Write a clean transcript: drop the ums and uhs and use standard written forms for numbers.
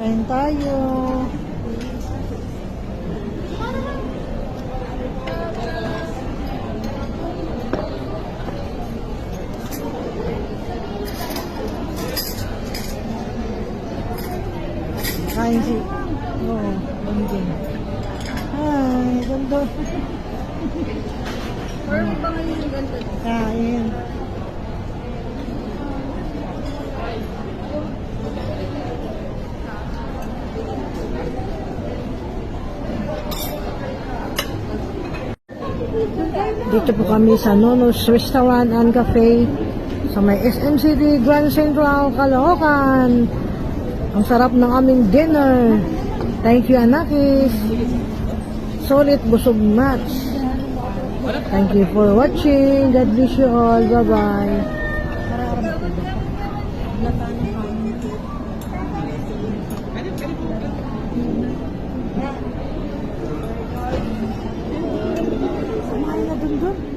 Kain tayo. Kain si... Oo, bunting. Hi, ganda. Parang ba ngayon yung ganda? Kain. Dito po kami sa Nono's Restaurant and Cafe sa may SM City, Grand Central, Caloocan. Ang sarap ng aming dinner. Thank you, Anakis. Solid busog match. Thank you for watching. God bless you all. Bye-bye. Samahin na dun.